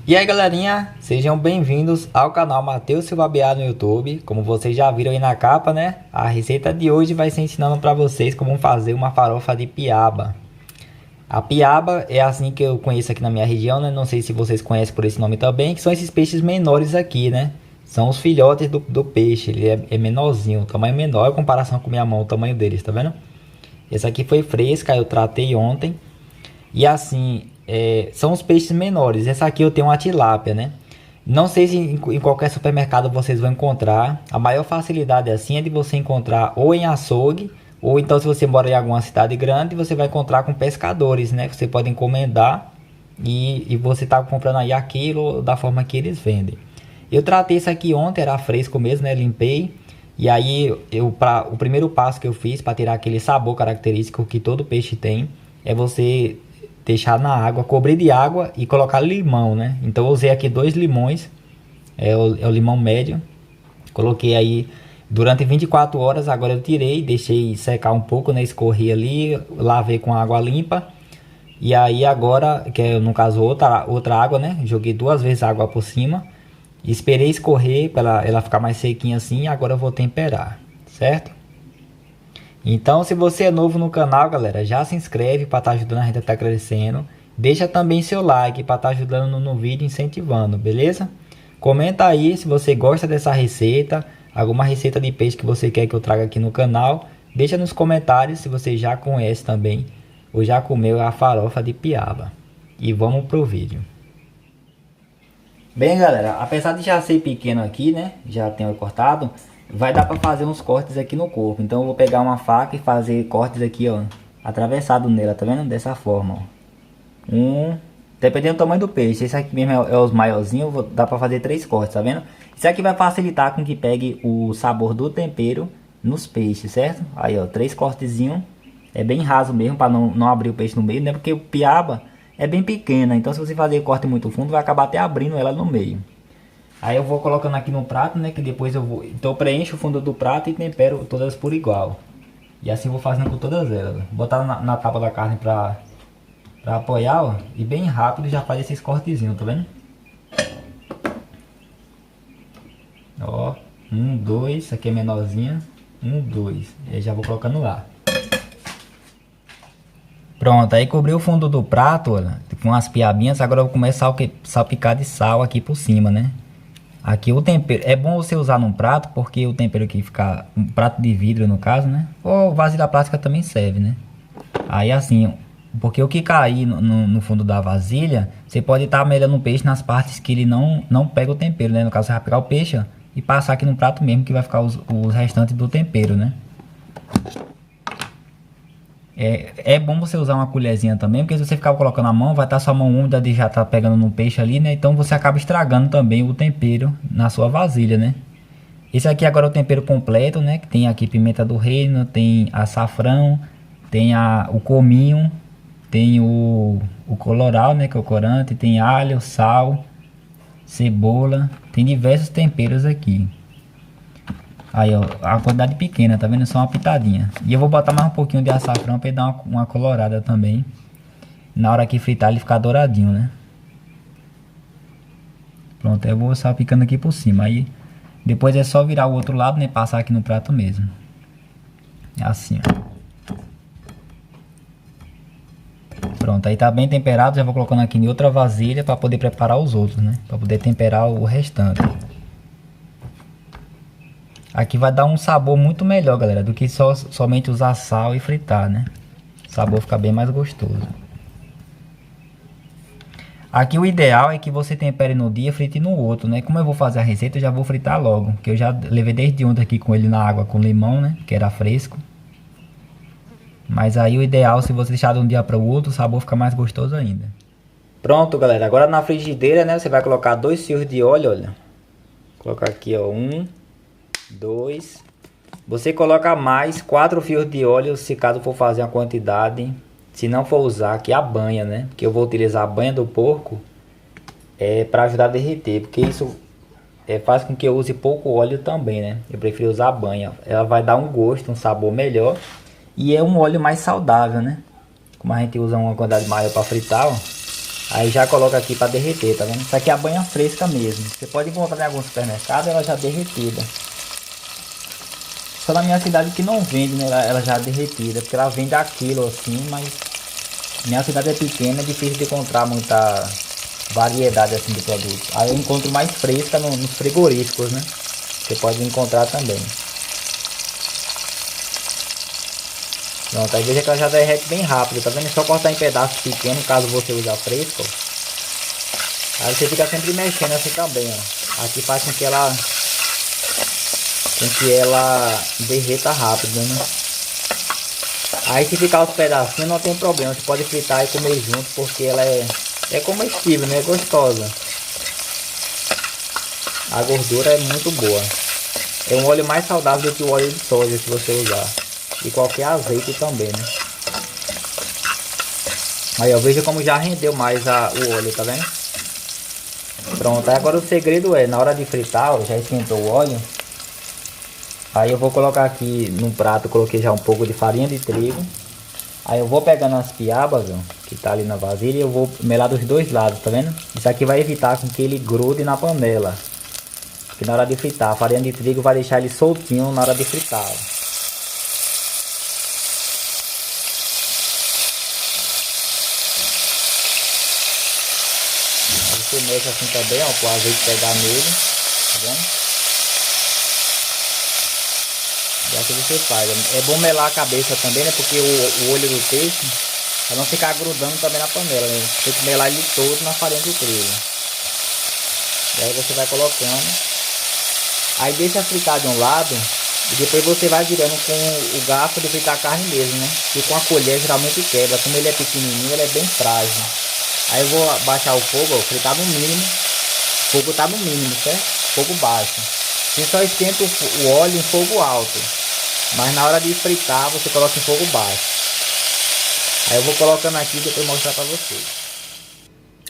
E aí galerinha, sejam bem-vindos ao canal Matheus Silva BA no YouTube. Como vocês já viram aí na capa, né? A receita de hoje vai ser ensinando para vocês como fazer uma farofa de piaba. A piaba é assim que eu conheço aqui na minha região, né? Não sei se vocês conhecem por esse nome também, que são esses peixes menores aqui, né? São os filhotes do peixe, ele é menorzinho, o tamanho menor em comparação com minha mão, o tamanho deles, tá vendo? Esse aqui foi fresca, eu tratei ontem. E assim, são os peixes menores. Essa aqui eu tenho uma tilápia, né? Não sei se em qualquer supermercado vocês vão encontrar. A maior facilidade assim é de você encontrar ou em açougue, ou então se você mora em alguma cidade grande, você vai encontrar com pescadores, né? Você pode encomendar e você tá comprando aí aquilo da forma que eles vendem. Eu tratei isso aqui ontem, era fresco mesmo, né? Limpei. E aí o primeiro passo que eu fiz para tirar aquele sabor característico que todo peixe tem é você deixar na água, cobrir de água e colocar limão, né? Então eu usei aqui 2 limões, é o limão médio. Coloquei aí durante 24 horas, agora eu tirei, deixei secar um pouco, né? Escorri ali, lavei com água limpa. E aí agora, que é no caso outra água, né? Joguei 2 vezes água por cima. Esperei escorrer para ela ficar mais sequinha assim. Agora eu vou temperar, certo? Então, se você é novo no canal, galera, já se inscreve para estar ajudando a gente a estar crescendo. Deixa também seu like para estar ajudando no vídeo, incentivando, beleza? Comenta aí se você gosta dessa receita, alguma receita de peixe que você quer que eu traga aqui no canal. Deixa nos comentários se você já conhece também ou já comeu a farofa de piaba. E vamos pro vídeo. Bem, galera, apesar de já ser pequeno aqui, né? Já tenho cortado. Vai dar para fazer uns cortes aqui no corpo. Então eu vou pegar uma faca e fazer cortes aqui, ó. Atravessado nela, tá vendo? Dessa forma, ó. Dependendo do tamanho do peixe. Esse aqui mesmo é os maiorzinhos. Dá para fazer 3 cortes, tá vendo? Isso aqui vai facilitar com que pegue o sabor do tempero nos peixes, certo? Aí, ó, 3 cortezinhos. É bem raso mesmo, para não abrir o peixe no meio, né? Porque o piaba é bem pequena. Então se você fazer corte muito fundo, vai acabar até abrindo ela no meio. Aí eu vou colocando aqui no prato, né? Que depois eu vou... Então eu preencho o fundo do prato e tempero todas por igual. E assim eu vou fazendo com todas elas. Vou botar na tábua da carne pra apoiar, ó. E bem rápido já faz esses cortezinhos, tá vendo? Ó, 1, 2, essa aqui é menorzinha. 1, 2. E aí já vou colocando lá. Pronto, aí cobri o fundo do prato, olha, com as piabinhas. Agora eu vou começar a salpicar de sal aqui por cima, né? Aqui o tempero, é bom você usar num prato, porque o tempero aqui fica, um prato de vidro no caso, né? Ou vasilha plástica também serve, né? Aí assim, porque o que cair no fundo da vasilha, você pode estar melhorando o peixe nas partes que ele não pega o tempero, né? No caso você vai pegar o peixe, ó, e passar aqui no prato mesmo, que vai ficar os restantes do tempero, né? É bom você usar uma colherzinha também, porque se você ficar colocando a mão, vai estar sua mão úmida de já tá pegando no peixe ali, né? Então você acaba estragando também o tempero na sua vasilha, né? Esse aqui agora é o tempero completo, né? Que tem aqui pimenta do reino, tem açafrão, tem o cominho, tem o colorau, né? Que é o corante, tem alho, sal, cebola, tem diversos temperos aqui. Aí, ó, a quantidade pequena, tá vendo? Só uma pitadinha. E eu vou botar mais um pouquinho de açafrão pra ele dar uma colorada também. Na hora que fritar ele ficar douradinho, né? Pronto, eu vou salpicando aqui por cima. Aí, depois é só virar o outro lado, né? Passar aqui no prato mesmo. Assim, ó. Pronto, aí tá bem temperado. Já vou colocando aqui em outra vasilha pra poder preparar os outros, né? Pra poder temperar o restante. Aqui vai dar um sabor muito melhor, galera, do que somente usar sal e fritar, né? O sabor fica bem mais gostoso. Aqui o ideal é que você tempere no dia e frite no outro, né? Como eu vou fazer a receita, eu já vou fritar logo. Que eu já levei desde ontem aqui com ele na água com limão, né? Que era fresco. Mas aí o ideal, se você deixar de um dia para o outro, o sabor fica mais gostoso ainda. Pronto, galera. Agora na frigideira, né? Você vai colocar 2 fios de óleo, olha. Vou colocar aqui, ó, 1, 2. Você coloca mais 4 fios de óleo se caso for fazer uma quantidade. Se não for usar aqui a banha, né? Porque eu vou utilizar a banha do porco para ajudar a derreter. Porque isso faz com que eu use pouco óleo também, né? Eu prefiro usar a banha. Ela vai dar um gosto, um sabor melhor. E é um óleo mais saudável, né? Como a gente usa uma quantidade maior para fritar, ó. Aí já coloca aqui para derreter, tá vendo? Isso aqui é a banha fresca mesmo. Você pode encontrar em alguns supermercados ela já derretida. Só na minha cidade que não vende, né? Ela já derretida, porque ela vende a quilo assim, mas minha cidade é pequena, é difícil de encontrar muita variedade assim de produtos. Aí eu encontro mais fresca nos frigoríficos, né? Você pode encontrar também. Pronto, aí veja que ela já derrete bem rápido, tá vendo? É só cortar em pedaços pequenos, caso você use a fresca. Aí você fica sempre mexendo assim também, ó. Aqui faz com que ela derreta rápido, né? Aí se ficar os pedacinhos não tem problema, você pode fritar e comer junto, porque ela é comestível, né? É gostosa. A gordura é muito boa. É um óleo mais saudável do que o óleo de soja se você usar. E qualquer azeite também, né? Aí ó, veja como já rendeu mais o óleo, tá vendo? Pronto, aí agora o segredo é, na hora de fritar, ó, já esquentou o óleo. Aí eu vou colocar aqui num prato, coloquei já um pouco de farinha de trigo. Aí eu vou pegando as piabas, ó, que tá ali na vasilha, e eu vou melar dos dois lados, tá vendo? Isso aqui vai evitar com que ele grude na panela. Porque na hora de fritar, a farinha de trigo vai deixar ele soltinho na hora de fritar. Você mexe assim também, ó, para o azeite pegar nele, tá vendo? E assim você faz. É bom melar a cabeça também, né? Porque o olho do peixe, para não ficar grudando também na panela, né? Tem que melar ele todo na farinha de trigo. E aí você vai colocando. Aí deixa fritar de um lado e depois você vai virando com o garfo de fritar a carne mesmo, né? E com a colher geralmente quebra. Como ele é pequenininho, ele é bem frágil. Aí eu vou baixar o fogo, ó, fritar no mínimo. O fogo tá no mínimo, certo? Fogo baixo. Você só esquenta o óleo em fogo alto. Mas na hora de fritar, você coloca em fogo baixo. Aí eu vou colocando aqui e depois mostrar pra vocês.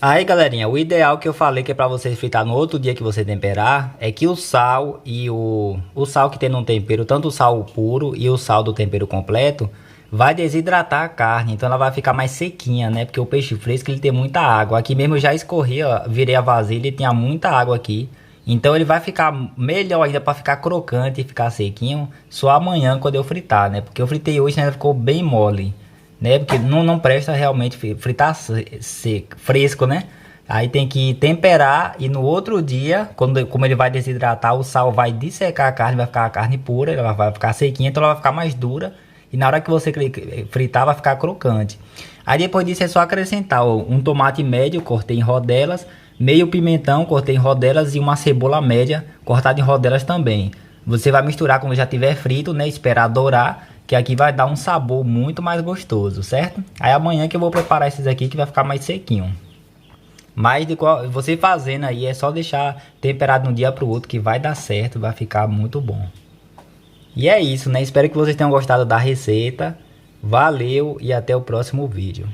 Aí galerinha, o ideal que eu falei que é pra vocês fritar no outro dia que você temperar é que o sal e o sal que tem no tempero, tanto o sal puro e o sal do tempero completo, vai desidratar a carne, então ela vai ficar mais sequinha, né? Porque o peixe fresco ele tem muita água. Aqui mesmo eu já escorri, ó, virei a vasilha e tinha muita água aqui. Então ele vai ficar melhor ainda para ficar crocante e ficar sequinho só amanhã quando eu fritar, né? Porque eu fritei hoje e ainda ficou bem mole, né? Porque não presta realmente fritar seco, fresco, né? Aí tem que temperar e no outro dia, como ele vai desidratar, o sal vai dissecar a carne, vai ficar a carne pura, ela vai ficar sequinha, então ela vai ficar mais dura. E na hora que você fritar vai ficar crocante. Aí depois disso é só acrescentar ó, um tomate médio, cortei em rodelas, meio pimentão, cortei em rodelas e uma cebola média, cortada em rodelas também. Você vai misturar quando já tiver frito, né? Esperar dourar, que aqui vai dar um sabor muito mais gostoso, certo? Aí amanhã que eu vou preparar esses aqui que vai ficar mais sequinho. Mas você fazendo aí é só deixar temperado de um dia para o outro que vai dar certo, vai ficar muito bom. E é isso, né? Espero que vocês tenham gostado da receita. Valeu e até o próximo vídeo.